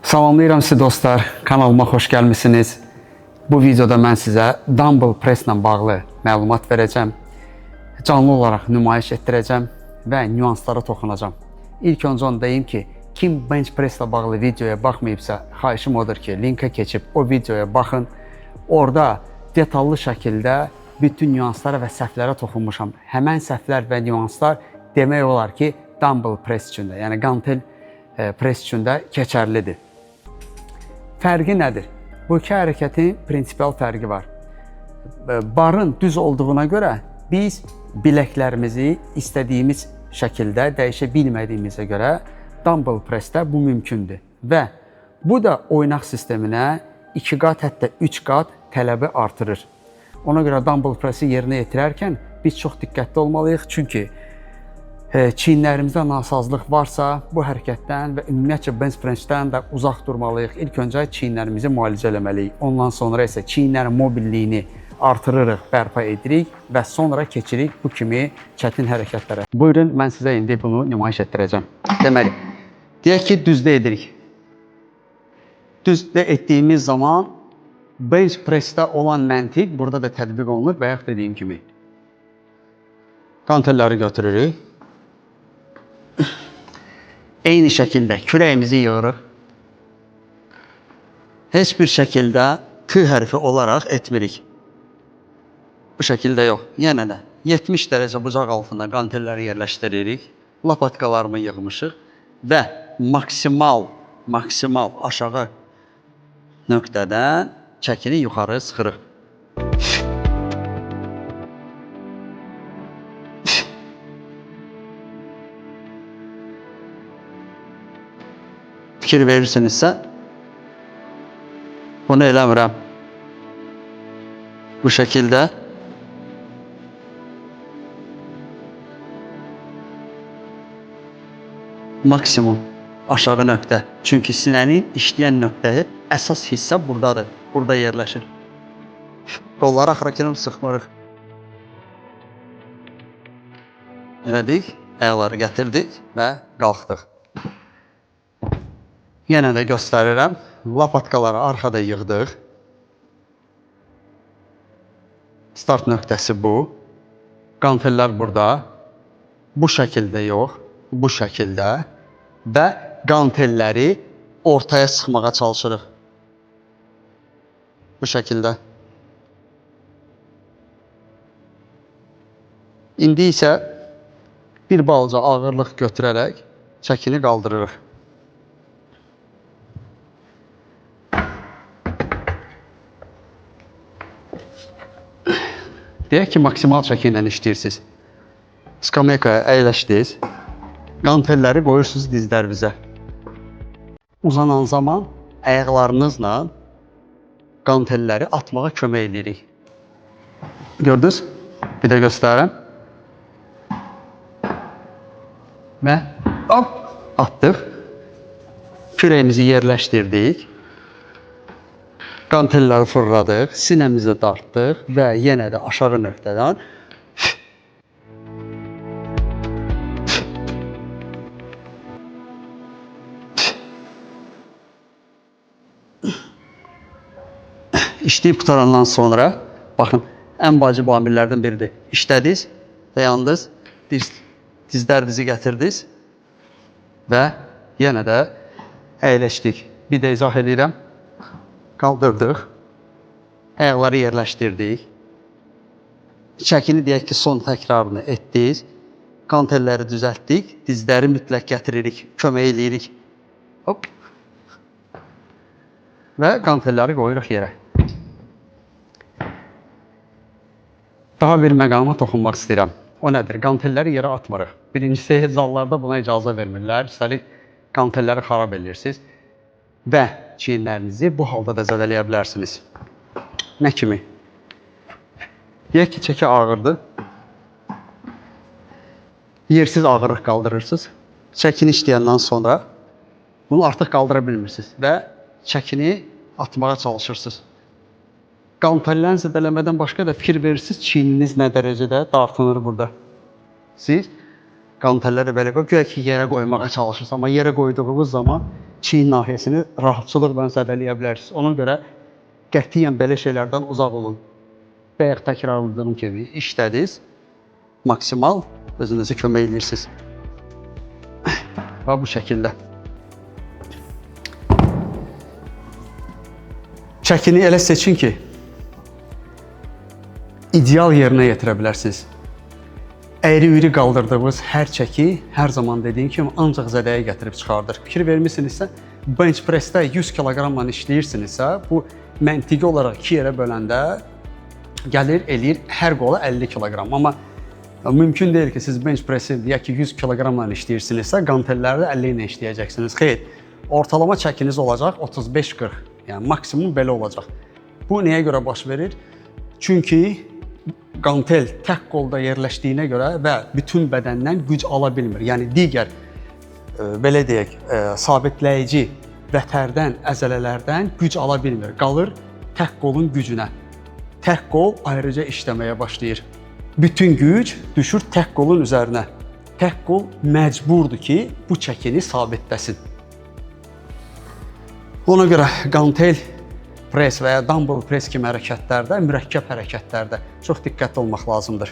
Salamlayıram sizi dostlar, kanalıma xoş gəlmisiniz. Bu videoda mən sizə dumbbell press ilə bağlı məlumat verəcəm. Canlı olaraq nümayiş etdirəcəm və nüanslara toxunacam. İlk öncə onu deyim ki, kim bench press ilə bağlı videoya baxmayıbsa, xahişim odur ki, linka keçib o videoya baxın. Orada detallı şəkildə bütün nüanslara və səhvlərə toxunmuşam. Həmən səhvlər və nüanslar demək olar ki, dumbbell press üçün də, yəni qantel press üçün də keçərlidir. Fərqi nədir? Bu iki hərəkətin prinsipal fərqi var. Barın düz olduğuna görə biz biləklərimizi istədiyimiz şəkildə dəyişə bilmədiyimizə görə dumbbell pressdə bu mümkündür. Və bu da oynaq sisteminə 2 qat, hətta 3 qat tələbi artırır. Ona görə dumbbell pressi yerinə yetirərkən biz çox diqqətli olmalıyıq. Çünki çiyinlərimizdə nasazlıq varsa bu hərəkətdən və ümumiyyətcə bench pressdən də uzaq durmalıyıq. İlk öncə çiyinlərimizi müalicə eləməliyik. Ondan sonra isə çiyinlərin mobilliyini artırırıq, bərpa edirik və sonra keçirik bu kimi çətin hərəkətlərə. Buyurun, mən sizə indi bunu nümayiş etdirəcəm. Deməli, deyək ki, düzdə edirik. Düzdə etdiyimiz zaman bench pressdə olan məntiq burada da tətbiq olunur və yaxud dediyim kimi. Qantelləri götürürük. Eyni şəkildə kürəyimizi yığırıq. Heç bir şəkildə T hərfi olaraq etmirik. Bu şəkildə yox. Yenə də 70 dərəcə bucaq altında qantelləri yerləşdiririk. Lapatkalarımı yığmışıq və maksimal aşağı nöqtədən çəkini yuxarı sıxırıq. Fikir verirsinizsə, bunu eləmirəm. Bu şəkildə maksimum aşağı nöqtə. Çünki sinənin işləyən nöqtəyi əsas hissə buradadır. Burada yerləşir. Qolları axıra sıxmırıq. Elədik, ayaqları gətirdik və qalxdıq. Yenə də göstərirəm. Lapatkaları arxada yığdıq. Start nöqtəsi bu. Qantellər burada. Bu şəkildə yox, bu şəkildə. Və qantelləri ortaya sıxmağa çalışırıq. Bu şəkildə. İndi isə bir balaca ağırlıq götürərək çəkini qaldırırıq. Deyək ki, maksimal çəki ilə işləyirsiniz. Skameykaya əyləşdiniz. Qantelləri qoyursunuz dizlərinizə. Uzanan zaman ayaqlarınızla qantelləri atmağa kömək edirik. Gördünüz? Bir də göstərirəm. Və hop, atdıq. Kürəyimizi yerləşdirdik. Qantelləri fırladıq, sinəmizi dartdıq və yenə də aşağı nöqtədən işləyib qutarandan sonra, baxın, ən vacib amillərdən biridir. İşlədiniz, dayandınız, dizlərinizi gətirdiniz və yenə də əyləşdik. Bir də izah edirəm. Qaldırdıq, ayaqları yerləşdirdik, çəkini deyək ki, son təkrarını etdik, qantelləri düzəltdik, dizləri mütləq gətiririk, kömək eləyirik. Hop. Və qantelləri qoyuruq yerə. Daha bir məqama toxunmaq istəyirəm. O nədir? Qantelləri yerə atmırıq. Birincisi, zallarda buna icazə vermirlər. Üstəlik, qantelləri xarab edirsiniz. Və çiyinlərinizi bu halda da zədələyə bilərsiniz. Nə kimi? Deyək ki, çəki ağırdır. Yersiz ağırlıq qaldırırsınız. Çəkini işləyəndən sonra bunu artıq qaldıra bilmirsiniz və çəkini atmağa çalışırsınız. Qantellərini zədələmədən başqa da fikir verirsiniz, çiyniniz nə dərəcədə dartınır burada. Siz qantelləri belə qoyuq ki, yerə qoymağa çalışırsınız, amma yerə qoyduğunuz zaman çiyin nahiyəsini rahatçılıqla zədələyə bilərsiniz. Ona görə qətiyyən belə şeylərdən uzaq olun. Bayaq təkrarladığım kimi işlədiniz, maksimal özünüzə kömək edirsiniz. Və bu şəkildə. Çəkini elə seçin ki, ideal yerinə yetirə bilərsiniz. Əyri-üyri qaldırdığınız hər çəki hər zaman dediyim kimi ancaq zədəyə gətirib çıxardır. Fikir vermişsinizsə, bench pressdə 100 kq-la işləyirsinizsə, bu məntiqi olaraq 2 yerə böləndə gəlir, eləyir hər qola 50 kq. Amma mümkün deyil ki, siz bench pressi deyək ki, 100 kq-la işləyirsinizsə, qantelləri də 50 ilə işləyəcəksiniz. Xeyr, ortalama çəkiniz olacaq 35-40. Yəni maksimum belə olacaq. Bu nəyə görə baş verir? Çünki qantel tək qolda yerləşdiyinə görə və bütün bədəndən güc ala bilmir. Yəni digər belə deyək, sabitləyici vətərdən, əzələlərdən güc ala bilmir. Qalır tək qolun gücünə. Tək qol ayrıca işləməyə başlayır. Bütün güc düşür tək qolun üzərinə. Tək qol məcburdur ki, bu çəkini sabitləsin. Ona görə qantel press və ya dumbbell press kimi hərəkətlərdə, mürəkkəb hərəkətlərdə çox diqqətli olmaq lazımdır.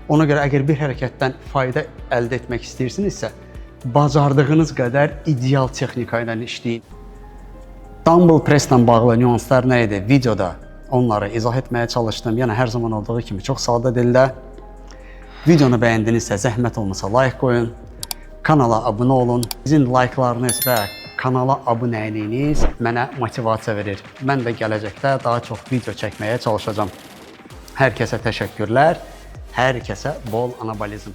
Ona görə əgər bir hərəkətdən fayda əldə etmək istəyirsinizsə, bacardığınız qədər ideal texnika ilə işləyin. Dumbbell presslə bağlı nüanslar nə idi? Videoda onları izah etməyə çalışdım. Yəni hər zaman olduğu kimi çox sadə dildə. Videonu bəyəndinizsə, zəhmət olmasa like qoyun. Kanala abunə olun. Sizin like'larınız və kanala abunəliyiniz mənə motivasiya verir. Mən də gələcəkdə daha çox video çəkməyə çalışacağam. Hər kəsə təşəkkürlər, hər kəsə bol anabolizm.